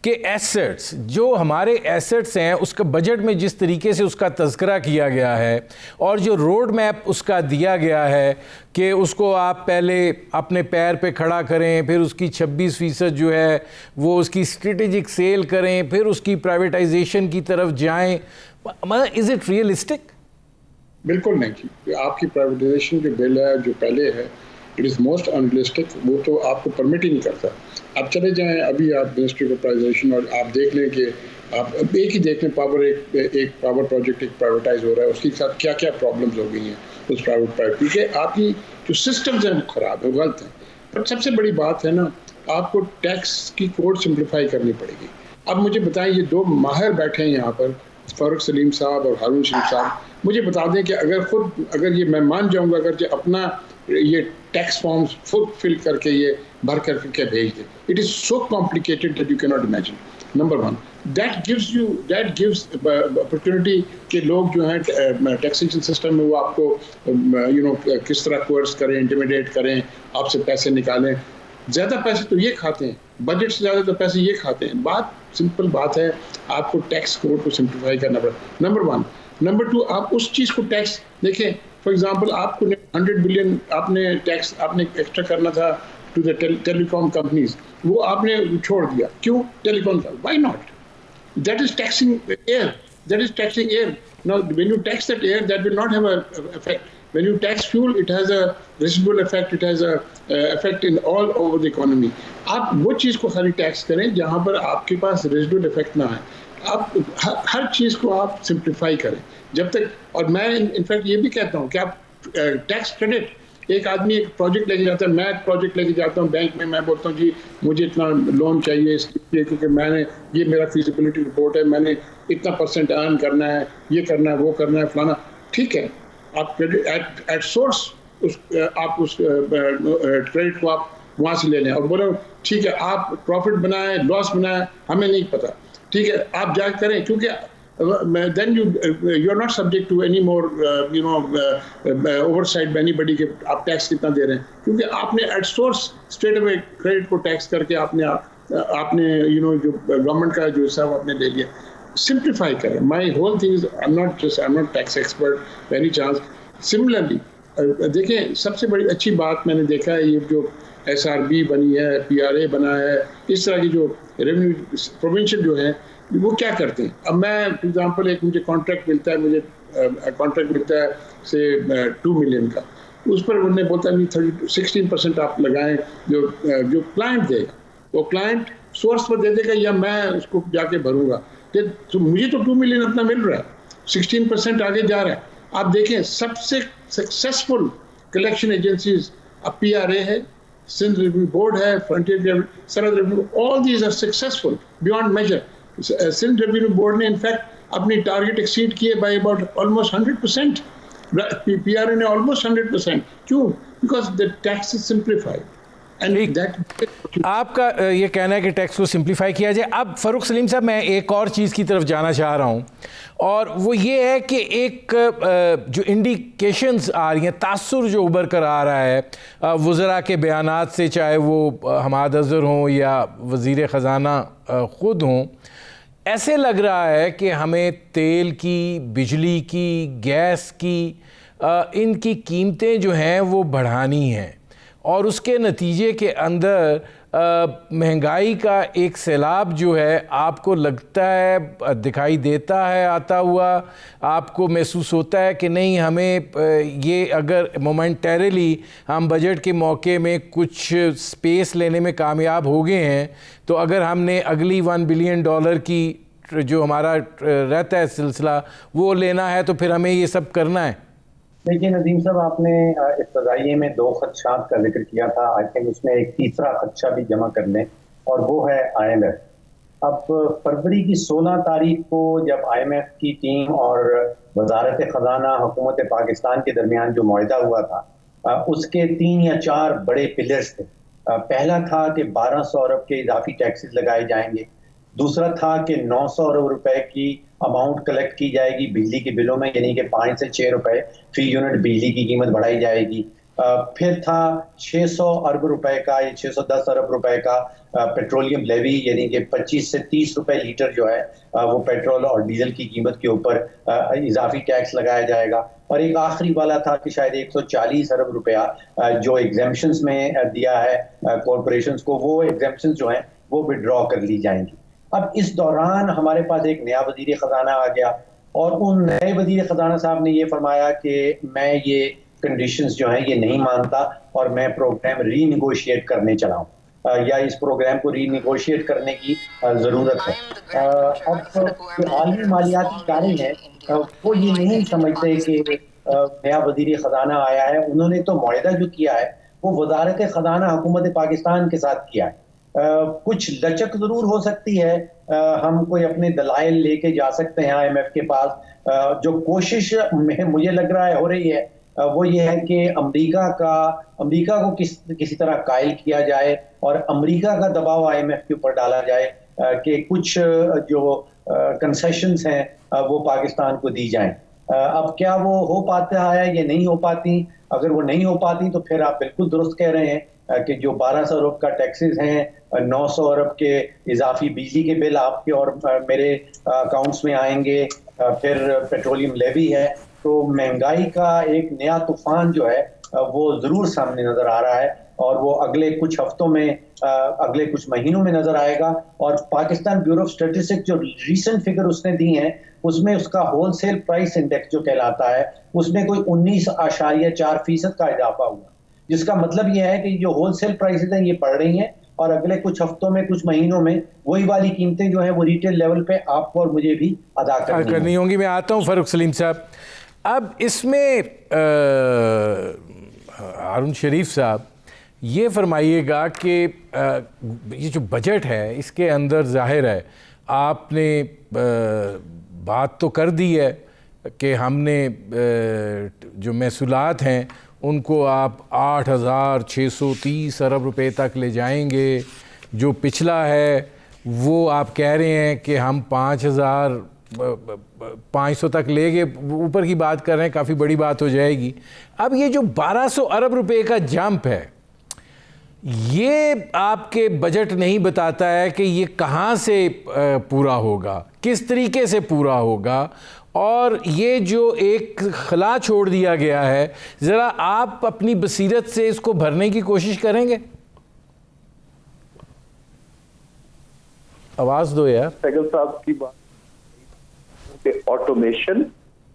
कि एसेट्स, जो हमारे एसेट्स हैं, उसका बजट में जिस तरीके से उसका तज़किरा किया गया है और जो रोड मैप उसका दिया गया है कि उसको आप पहले अपने पैर पे खड़ा करें, फिर उसकी 26% जो है वो उसकी स्ट्रेटेजिक सेल करें, फिर उसकी प्राइवेटाइजेशन की तरफ जाएं, मतलब इज़ इट रियलिस्टिक? बिल्कुल नहीं जी। आपकी प्राइवेटाइजेशन जो बिल है जो पहले है, इट इज़ मोस्ट अनरियलिस्टिक। वो तो आपको परमिट ही नहीं करता। आप चले जाएं अभी आप मिनिस्ट्री ऑफ प्राइवेटाइजेशन और आप देख लें कि आप एक ही देख लें पावर एक पावर प्रोजेक्ट एक प्राइवेटाइज हो रहा है, उसके साथ क्या क्या प्रॉब्लम्स हो गई हैं उस प्राइवेट, क्योंकि आपकी जो सिस्टम्स हैं वो ख़राब है, वो गलत हैं। पर सबसे बड़ी बात है ना, आपको टैक्स की कोड सिंप्लीफाई करनी पड़ेगी। अब मुझे बताएं, ये दो माहिर बैठे हैं यहाँ पर, फ़ारूक सलीम साहब और हारून शरीफ साहब, मुझे बता दें कि अगर ये मैं मान जाऊँगा, अगर जो अपना ये टैक्स फॉर्म्स फुल फिल करके ये भर करके भेज दे, it is so complicated that you can not imagine. Number one, that gives opportunity कि लोग जो हैं टैक्सेशन सिस्टम में वो आपको किस तरह कोर्स करें, इंटिमिडेट करें, आपसे पैसे निकालें। ज़्यादा पैसे तो ये खाते हैं, बजट से ज़्यादा तो पैसे ये खाते हैं। बात सिंपल बात है, आपको टैक्स कोड को सिंप्लीफाई करना पड़ेगा, नंबर वन। नंबर टू, आप उस चीज़ को टैक्स देखें, फॉर एग्जांपल आपको 100 बिलियन आपने टैक्स आपने एक्स्ट्रा करना था टू द टेलीकॉम कंपनीज, वो आपने छोड़ दिया। क्यों? टेलीकॉम का, why not? That is taxing air. Now when you tax that air, that will not have a effect. When you tax fuel, it has a residual effect, it has a effect in all over the economy. आप वो चीज़ को खाली टैक्स करें जहाँ पर आपके पास रेजिडुअल इफेक्ट ना है। आप हर चीज़ को आप सिंप्लीफाई करें जब तक। और मैं इनफैक्ट ये भी कहता हूँ कि आप टैक्स क्रेडिट, एक आदमी एक प्रोजेक्ट लेके जाता है, मैं एक प्रोजेक्ट लेके जाता हूँ बैंक में, मैं बोलता हूँ जी मुझे इतना लोन चाहिए इसलिए क्योंकि मैंने ये मेरा फिजिबिलिटी रिपोर्ट है, मैंने इतना % अर्न करना है, ये करना है, वो करना है, फलाना। ठीक है, आप क्रेडिट एट सोर्स आप उस क्रेडिट को आप वहाँ से ले लें और बोलो ठीक है आप प्रॉफिट बनाए लॉस बनाए हमें नहीं पता, ठीक है आप जा करें, क्योंकि then you are not subject to any more oversight by anybody कि आप टैक्स कितना दे रहे हैं, क्योंकि आपने at source straight away credit को टैक्स करके आपने जो गवर्नमेंट का जो हिस्सा आपने ले लिया। सिंप्लीफाई करें। My whole thing is I am not tax expert by any chance. Similarly देखें, सबसे बड़ी अच्छी बात मैंने देखा है ये जो SRB बनी है, PRA बना है, इस तरह की जो रेवेन्यू प्रोविंशियल जो है वो क्या करते हैं। अब मैं फॉर एग्जांपल एक मुझे कॉन्ट्रैक्ट मिलता है, मुझे कॉन्ट्रैक्ट मिलता है से 2 मिलियन का, उस पर उन्होंने बोलता है 16% आप लगाएं जो क्लाइंट देगा, वो क्लाइंट सोर्स पर दे देगा या मैं उसको जाके भरूंगा। तो मुझे तो 2 मिलियन अपना मिल रहा है, 16% आगे जा रहा है। आप देखें सबसे सक्सेसफुल कलेक्शन एजेंसीज अब PRA है, सिंध रेवेन्यू बोर्ड है, frontier Sarhad revenue, all these are successful beyond measure. Sindh revenue board ने इनफैक्ट अपनी टारगेट एक्सीड किए बाय अबाउट ऑलमोस्ट 100%। PRA ने ऑलमोस्ट 100%। क्यों? Because the tax is simplified. आपका ये कहना है कि टैक्स को सिंप्लीफाई किया जाए। अब फ़ारूक सलीम साहब, मैं एक और चीज़ की तरफ जाना चाह रहा हूँ और वो ये है कि एक जो इंडिकेशंस आ रही हैं, तासुर जो उभर कर आ रहा है वज़रा के बयानात से, चाहे वो हमाद अज़हर हों या वज़ीर ख़ज़ाना ख़ुद हों, ऐसे लग रहा है कि हमें तेल की, बिजली की, गैस की, इनकी कीमतें जो हैं वो बढ़ानी हैं और उसके नतीजे के अंदर महंगाई का एक सैलाब जो है आपको लगता है, दिखाई देता है आता हुआ, आपको महसूस होता है कि नहीं हमें ये अगर मोमेंटरीली हम बजट के मौके में कुछ स्पेस लेने में कामयाब हो गए हैं, तो अगर हमने अगली $1 बिलियन की जो हमारा रहता है सिलसिला वो लेना है तो फिर हमें ये सब करना है। देखिए नदीम साहब, आपने इब्तदाइये में 2 खदशात का जिक्र किया था। आई थिंक उसमें एक तीसरा खदशा भी जमा कर लें और वो है IMF। अब फरवरी की 16 तारीख को जब IMF की टीम और वजारत ख़जाना हुकूमत पाकिस्तान के दरमियान जो मुआहिदा हुआ था, उसके 3 या 4 बड़े पिलर्स थे। पहला था कि 1200 अरब के इजाफी टैक्सेस लगाए जाएंगे। दूसरा था कि 900 अरब रुपए की अमाउंट कलेक्ट की जाएगी बिजली के बिलों में, यानी कि 5 से 6 रुपए फी यूनिट बिजली की कीमत बढ़ाई जाएगी। फिर था 600 अरब रुपए का, ये 610 अरब रुपए का पेट्रोलियम लेवी, यानी कि 25 से 30 रुपए लीटर जो है वो पेट्रोल और डीजल की कीमत के ऊपर इजाफी टैक्स लगाया जाएगा। और एक आखिरी वाला था कि शायद 140 अरब रुपया जो एग्जेम्पशंस में दिया है कॉरपोरेशंस को, वो एग्जेम्पशंस जो हैं वो विड्रॉ कर ली जाएंगी। अब इस दौरान हमारे पास एक नया वजीर खजाना आ गया और उन नए वजीर खजाना साहब ने ये फरमाया कि मैं ये कंडीशंस जो हैं ये नहीं मानता और मैं प्रोग्राम रीनिगोशिएट करने चला हूँ, या इस प्रोग्राम को रीनिगोशिएट करने की ज़रूरत है। अब आलमी मालियाती इदारे हैं वो ये नहीं समझते कि नया वजीर ख़जाना आया है, उन्होंने तो मुआहदा जो किया है वो वजारत ख़जाना हुकूमत पाकिस्तान के साथ किया है। कुछ लचक ज़रूर हो सकती है, हम कोई अपने दलाइल लेके जा सकते हैं IMF के पास। जो कोशिश में मुझे लग रहा है हो रही है वो ये है कि अमेरिका को किसी तरह कायल किया जाए और अमेरिका का दबाव IMF के ऊपर डाला जाए कि कुछ जो कंसेशंस हैं वो पाकिस्तान को दी जाएं। अब क्या वो हो पाता है या नहीं हो पाती? अगर वो नहीं हो पाती तो फिर आप बिल्कुल दुरुस्त कह रहे हैं कि जो 1200 अरब का टैक्सेस हैं, 900 अरब के इजाफी बिजली के बिल आपके और मेरे अकाउंट्स में आएंगे, फिर पेट्रोलियम लेवी है, तो महंगाई का एक नया तूफान जो है वो ज़रूर सामने नज़र आ रहा है और वो अगले कुछ हफ्तों में, अगले कुछ महीनों में नज़र आएगा। और पाकिस्तान ब्यूरो ऑफ स्टैटिस्टिक्स जो रीसेंट फिगर उसने दी हैं उसमें उसका होलसेल प्राइस इंडेक्स जो कहलाता है उसमें कोई 19.4% का इजाफा हुआ, जिसका मतलब ये है कि जो होलसेल प्राइसेस हैं ये बढ़ रही हैं और अगले कुछ हफ्तों में, कुछ महीनों में वही वाली कीमतें जो है वो रिटेल लेवल पे आपको और मुझे भी अदा करनी होंगी। मैं आता हूँ फारूक सलीम साहब। अब इसमें हारून शरीफ साहब ये फरमाइएगा कि ये जो बजट है इसके अंदर जाहिर है आपने बात तो कर दी है कि हमने जो महसूलात हैं उनको आप 8,630 अरब रुपए तक ले जाएंगे। जो पिछला है वो आप कह रहे हैं कि हम 5,500 तक लेंगे, ऊपर की बात कर रहे हैं, काफ़ी बड़ी बात हो जाएगी। अब ये जो 1200 अरब रुपए का जंप है ये आपके बजट नहीं बताता है कि ये कहाँ से पूरा होगा, किस तरीके से पूरा होगा, और ये जो एक खला छोड़ दिया गया है ज़रा आप अपनी बसीरत से इसको भरने की कोशिश करेंगे? आवाज़ दो यार। सहगल साहब की बात, ऑटोमेशन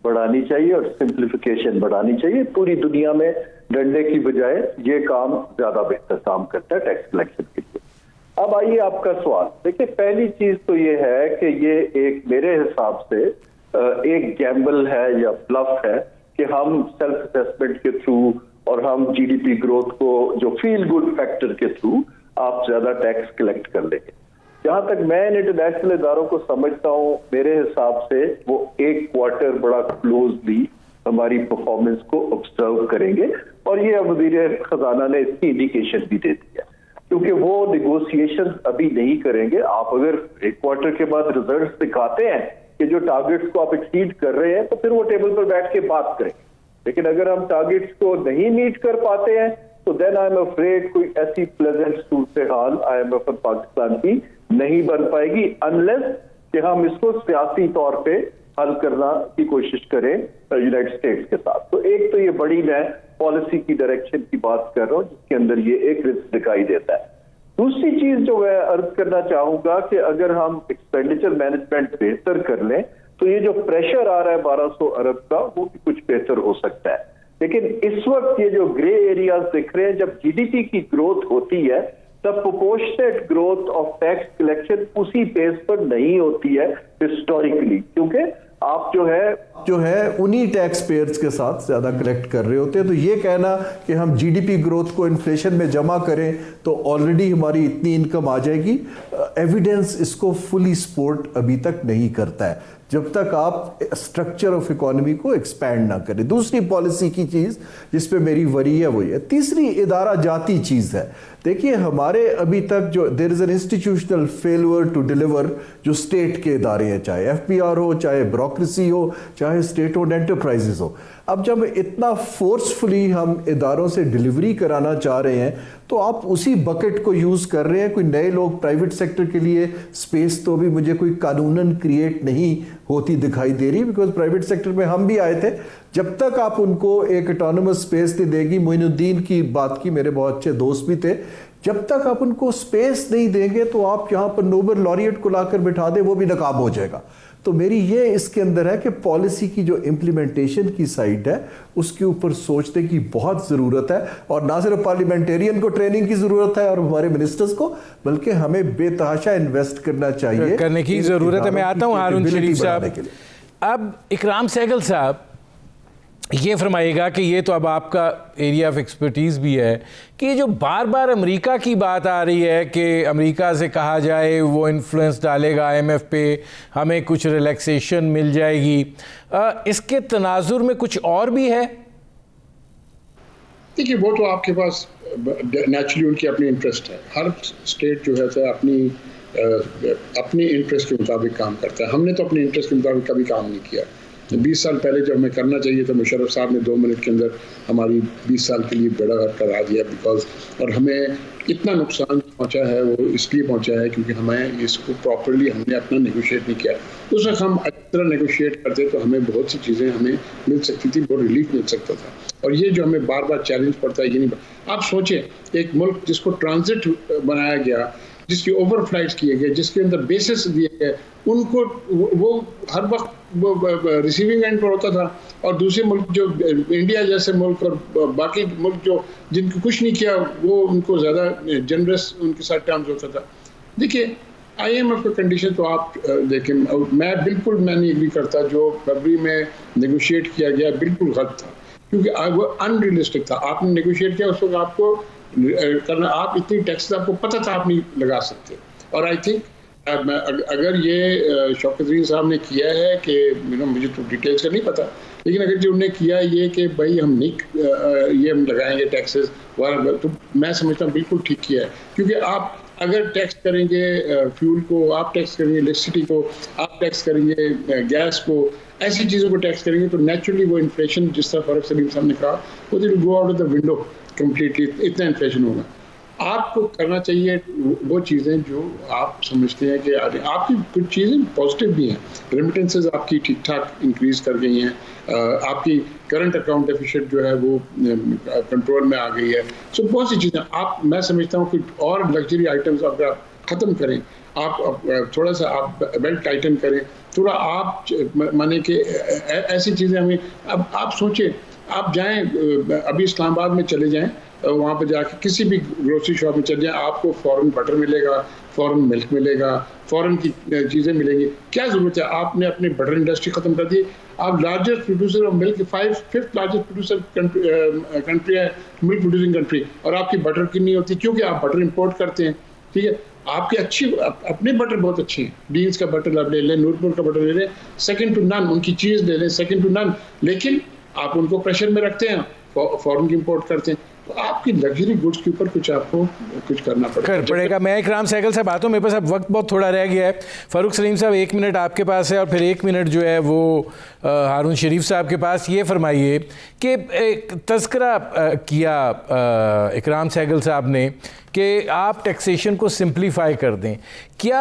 बढ़ानी चाहिए और सिंप्लीफिकेशन बढ़ानी चाहिए। पूरी दुनिया में डंडे की बजाय ये काम ज्यादा बेहतर काम करता है टैक्स कलेक्शन के लिए। अब आइए आपका सवाल। देखिए, पहली चीज तो ये है कि ये एक मेरे हिसाब से एक गैम्बल है या ब्लफ है कि हम सेल्फ असेसमेंट के थ्रू और हम GDP ग्रोथ को जो फील गुड फैक्टर के थ्रू आप ज्यादा टैक्स कलेक्ट कर लेंगे। जहां तक मैं इन इंटरनेशनल इदारों को समझता हूं, मेरे हिसाब से वो एक क्वार्टर बड़ा क्लोजली हमारी परफॉर्मेंस को ऑब्जर्व करेंगे और ये वज़ीर खजाना ने इसकी इंडिकेशन भी दे दी है, क्योंकि वो निगोशिएशन अभी नहीं करेंगे। आप अगर एक क्वार्टर के बाद रिजल्ट दिखाते हैं कि जो टारगेट्स को आप एक्सीड कर रहे हैं तो फिर वो टेबल पर बैठ के बात करेंगे। लेकिन अगर हम टारगेट्स को नहीं मीट कर पाते हैं तो देन आई एम अफ्रेड कोई ऐसी प्लेजेंट सूरत हाल IMF और पाकिस्तान की नहीं बन पाएगी, अनलेस कि हम इसको सियासी तौर पे हल करना की कोशिश करें यूनाइटेड स्टेट्स के साथ। तो एक तो ये बड़ी मैं पॉलिसी की डायरेक्शन की बात कर रहा हूं जिसके अंदर ये एक रिस्क दिखाई देता है। दूसरी चीज जो मैं अर्ज करना चाहूंगा कि अगर हम एक्सपेंडिचर मैनेजमेंट बेहतर कर लें तो ये जो प्रेशर आ रहा है 1200 अरब का वो भी कुछ बेहतर हो सकता है। लेकिन इस वक्त ये जो ग्रे एरियाज दिख रहे हैं, जब GDP की ग्रोथ होती है तब proportionate growth of tax collection उसी पेस पर नहीं होती है हिस्टोरिकली, क्योंकि आप जो है उन्हीं टैक्स पेयर्स के साथ ज्यादा कलेक्ट कर रहे होते हैं। तो ये कहना कि हम GDP ग्रोथ को इन्फ्लेशन में जमा करें तो ऑलरेडी हमारी इतनी इनकम आ जाएगी, एविडेंस इसको फुली सपोर्ट अभी तक नहीं करता है। जब तक आप स्ट्रक्चर ऑफ इकोनॉमी को एक्सपैंड ना करें। दूसरी पॉलिसी की चीज़ जिस पे मेरी वरी है वो ये। तीसरी इदारा जाती चीज़ है। देखिए हमारे अभी तक जो there is an institutional failure to deliver जो स्टेट के इदारे हैं, चाहे FPR हो, चाहे ब्यूरोक्रेसी हो, चाहे स्टेट ओन्ड एंटरप्राइजेस हो। अब जब इतना फोर्सफुली हम इदारों से डिलीवरी कराना चाह रहे हैं तो आप उसी बकेट को यूज़ कर रहे हैं। कोई नए लोग प्राइवेट सेक्टर के लिए स्पेस तो भी मुझे कोई कानूनन क्रिएट नहीं होती दिखाई दे रही, बिकॉज प्राइवेट सेक्टर में हम भी आए थे। जब तक आप उनको एक ऑटोनमस स्पेस नहीं देगी, मोइनुद्दीन की बात की, मेरे बहुत अच्छे दोस्त भी थे, जब तक आप उनको स्पेस नहीं देंगे तो आप यहाँ पर नोबेल लॉरिएट को लाकर बिठा दे, वो भी नाकाम हो जाएगा। तो मेरी ये इसके अंदर है कि पॉलिसी की जो इम्प्लीमेंटेशन की साइड है उसके ऊपर सोचने की बहुत ज़रूरत है, और ना सिर्फ पार्लियामेंटेरियन को ट्रेनिंग की ज़रूरत है और हमारे मिनिस्टर्स को, बल्कि हमें बेतहाशा इन्वेस्ट करना चाहिए, करने की ज़रूरत है। मैं आता हूँ हारून शरीफ साहब। अब इकराम सहगल साहब ये फरमाइएगा कि ये तो अब आपका एरिया ऑफ एक्सपर्टीज़ भी है कि ये जो बार बार अमेरिका की बात आ रही है कि अमेरिका से कहा जाए वो इन्फ्लुएंस डालेगा IMF पे, हमें कुछ रिलैक्सेशन मिल जाएगी, इसके तनाजुर में कुछ और भी है? देखिए वो तो आपके पास नेचुरली उनकी अपनी इंटरेस्ट है। हर स्टेट जो है अपनी इंटरेस्ट के मुताबिक काम करता है। हमने तो अपने इंटरेस्ट के मुताबिक कभी काम नहीं किया। 20 साल पहले जब हमें करना चाहिए था, मुशर्रफ साहब ने 2 मिनट के अंदर हमारी 20 साल के लिए बेड़ा गर्क करा दिया, बिकॉज और हमें इतना नुकसान पहुंचा है वो इसलिए पहुंचा है क्योंकि हमें इसको प्रॉपरली हमने अपना नेगोशिएट नहीं किया। उस वक्त हम अच्छी तरह नेगोशिएट करते तो हमें बहुत सी चीज़ें हमें मिल सकती थी, बहुत रिलीफ मिल सकता था। और ये जो हमें बार बार चैलेंज पड़ता है, ये नहीं। आप सोचें एक मुल्क जिसको ट्रांजिट बनाया गया, जिसकी ओवर फ्लाइट्स किए गए, जिसके अंदर बेसिस दिए गए, उनको वो हर वक्त वो रिसीविंग एंड पर होता था, और दूसरे मुल्क जो इंडिया जैसे मुल्क और बाकी मुल्क जो जिनको कुछ नहीं किया वो उनको ज़्यादा जनरस उनके साथ टर्म्स होता था। देखिए IMF का कंडीशन तो आप देखें, मैं नहीं एग्री करता। जो फरवरी में नेगोशिएट किया गया बिल्कुल गलत था, क्योंकि वो अनरियलिस्टिक था। आपने नेगोशिएट किया उस वक्त आपको करना, आप इतनी टैक्सेस आपको पता था आप नहीं लगा सकते। और आई थिंक अगर ये शौकत तरीन साहब ने किया है कि मुझे तो डिटेल्स का नहीं पता, लेकिन अगर जो उन्होंने किया ये कि भाई हम नहीं ये हम लगाएंगे टैक्सेस, तो मैं समझता हूँ बिल्कुल ठीक किया है। क्योंकि आप अगर टैक्स करेंगे फ्यूल को, आप टैक्स करेंगे इलेक्ट्रिसिटी को, आप टैक्स करेंगे गैस को, ऐसी चीज़ों को टैक्स करेंगे तो नेचुरली वो इन्फ्लेशन जिस तरह फारूक सलीम साहब ने कहा वो will go out of the window completely. इतना इन्फ्लेशन होगा। आपको करना चाहिए वो चीज़ें जो आप समझते हैं कि आपकी कुछ चीज़ें पॉजिटिव भी हैं। रेमिटेंसेस आपकी ठीक ठाक इंक्रीज़ कर गई हैं, आपकी करंट अकाउंट डेफिसिट जो है वो कंट्रोल में आ गई है। सो बहुत सी चीज़ें आप, मैं समझता हूँ कि और लग्जरी आइटम्स अगर आप ख़त्म करें, आप थोड़ा सा आप बेल्ट टाइटन करें, थोड़ा आप माने कि ऐसी चीज़ें हमें, अब आप सोचें, आप जाएं अभी इस्लामाबाद में चले जाएं, वहाँ पर जाके किसी भी ग्रोसरी शॉप में चले जाएं, आपको फ़ौरन बटर मिलेगा, फ़ौरन मिल्क मिलेगा, फ़ौरन की चीज़ें मिलेंगी। क्या ज़रूरत है? आपने अपनी बटर इंडस्ट्री ख़त्म कर दी। आप largest producer of milk, 5th largest producer country है, मिल्क प्रोड्यूसिंग कंट्री, और आपकी बटर की नहीं होती क्योंकि आप बटर इंपोर्ट करते हैं। ठीक है, आपके अपने बटर बहुत अच्छे हैं, डीन्स का बटर आप ले लें, नूरपुर का बटर ले लें, सेकंड टू नन, उनकी चीज़ ले लें, सेकंड टू नन, लेकिन आप उनको प्रेशर में रखते हैं, फॉरेन की इंपोर्ट करते हैं। तो आपकी लग्जरी गुड्स के ऊपर कुछ आपको कुछ करना पड़ेगा। मैं इकराम सहगल से बात हूँ, मेरे पास अब वक्त बहुत थोड़ा रह गया है। फ़ारूक सलीम साहब 1 मिनट आपके पास है और फिर 1 मिनट जो है वो हारून शरीफ साहब के पास। ये फरमाइए कि तज़किरा किया इकराम सहगल साहब ने कि आप टैक्सेशन को सिंप्लीफाई कर दें, क्या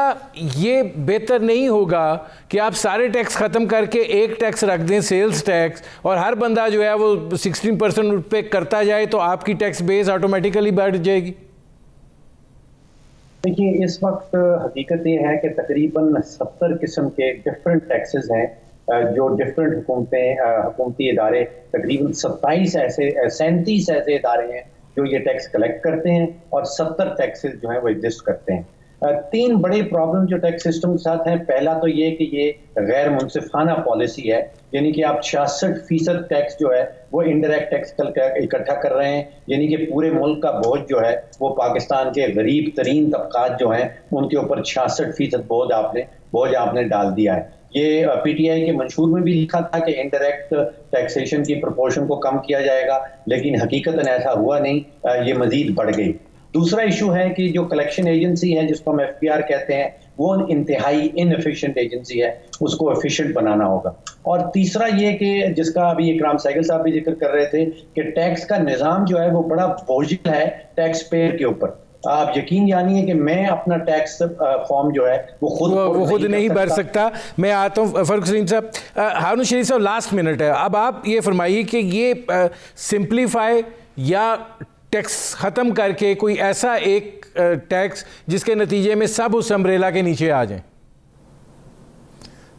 ये बेहतर नहीं होगा कि आप सारे टैक्स ख़त्म करके एक टैक्स रख दें, सेल्स टैक्स, और हर बंदा जो है वो 16% पे करता जाए तो आपकी टैक्स बेस ऑटोमेटिकली बढ़ जाएगी? देखिए, इस वक्त हकीकत ये है कि तकरीबन 70 किस्म के डिफरेंट टैक्सेस हैं जो डिफरेंट हुकूमती इदारे, तकरीबन 37 ऐसे इदारे हैं जो ये टैक्स कलेक्ट करते हैं, और 70 टैक्सेस जो हैं वो एग्जिस्ट करते हैं। 3 बड़े प्रॉब्लम जो टैक्स सिस्टम के साथ हैं। पहला तो ये कि ये गैर मुनसिफाना पॉलिसी है, यानी कि आप 66% टैक्स जो है वो इनडायरेक्ट टैक्स इकट्ठा कर रहे हैं, यानी कि पूरे मुल्क का बोझ जो है वो पाकिस्तान के गरीब तरीन तबकात जो हैं उनके ऊपर 66% बोझ आपने डाल दिया है। ये पीटीआई के मंशूर में भी लिखा था कि इनडायरेक्ट टैक्सेशन की प्रोपोर्शन को कम किया जाएगा, लेकिन हकीकतन ऐसा हुआ नहीं, ये मजीद बढ़ गई। दूसरा इशू है कि जो कलेक्शन एजेंसी है जिसको हम एफपीआर कहते हैं, वो इंतहाई इनएफिशिएंट एजेंसी है, उसको एफिशिएंट बनाना होगा। और तीसरा ये कि जिसका अभी इकराम सहगल साहब भी जिक्र कर रहे थे कि टैक्स का निज़ाम जो है वो बड़ा बोझिल है टैक्स पेयर के ऊपर। आप यकीन जानिए कि मैं अपना टैक्स फॉर्म जो है वो खुद नहीं भर सकता। मैं आता हूँ फारूक सलीम साहब। हारून शरीफ साहब, लास्ट मिनट है, अब आप ये फरमाइए कि ये सिंप्लीफाई या टैक्स ख़त्म करके कोई ऐसा एक टैक्स जिसके नतीजे में सब उस अम्ब्रेला के नीचे आ जाएं।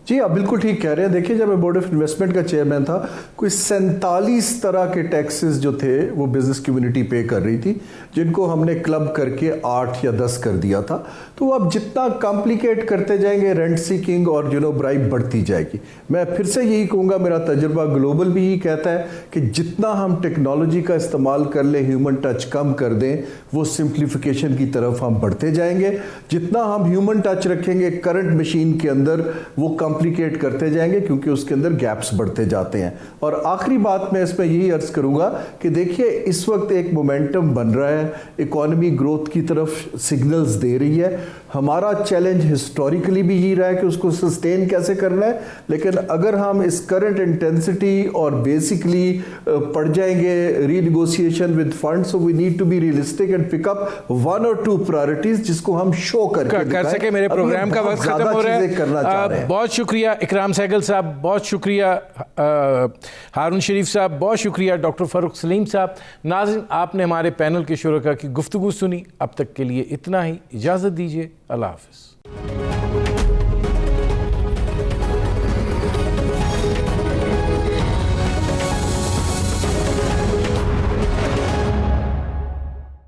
जी आप बिल्कुल ठीक कह रहे हैं। देखिए, जब मैं बोर्ड ऑफ इन्वेस्टमेंट का चेयरमैन था, कोई 47 तरह के टैक्सेस जो थे वो बिजनेस कम्युनिटी पे कर रही थी, जिनको हमने क्लब करके 8 या 10 कर दिया था। तो अब जितना कॉम्प्लिकेट करते जाएंगे, रेंट सीकिंग और ब्राइब बढ़ती जाएगी। मैं फिर से यही कहूँगा, मेरा तजुर्बा ग्लोबल भी यही कहता है कि जितना हम टेक्नोलॉजी का इस्तेमाल कर लें, ह्यूमन टच कम कर दें, वो सिंप्लीफिकेशन की तरफ हम बढ़ते जाएंगे। जितना हम ह्यूमन टच रखेंगे करंट मशीन के अंदर, वो कॉम्प्लिकेट करते जाएंगे, क्योंकि उसके अंदर गैप्स बढ़ते जाते हैं। और आखिरी बात मैं इसमें यही अर्ज करूंगा कि देखिए, इस वक्त एक मोमेंटम बन रहा है, इकोनॉमी ग्रोथ की तरफ सिग्नल्स दे रही है। हमारा चैलेंज हिस्टोरिकली भी यही रहा है कि उसको सस्टेन कैसे करना है। लेकिन अगर हम इस करंट इंटेंसिटी और बेसिकली पड़ जाएंगे renegotiation with funds, so we need to be realistic and pick up 1 or 2 priorities जिसको हम शो कर सके। मेरे प्रोग्राम का वक्त खत्म हो रहा है। बहुत शुक्रिया इकराम सहगल साहब, बहुत शुक्रिया हारून शरीफ साहब, बहुत शुक्रिया डॉक्टर फारूक सलीम साहब। नाज़रीन, आपने हमारे पैनल के शुरका की गुफ्तगू सुनी। अब तक के लिए इतना ही, इजाज़त दीजिए। अल्लाह हाफ़िज़।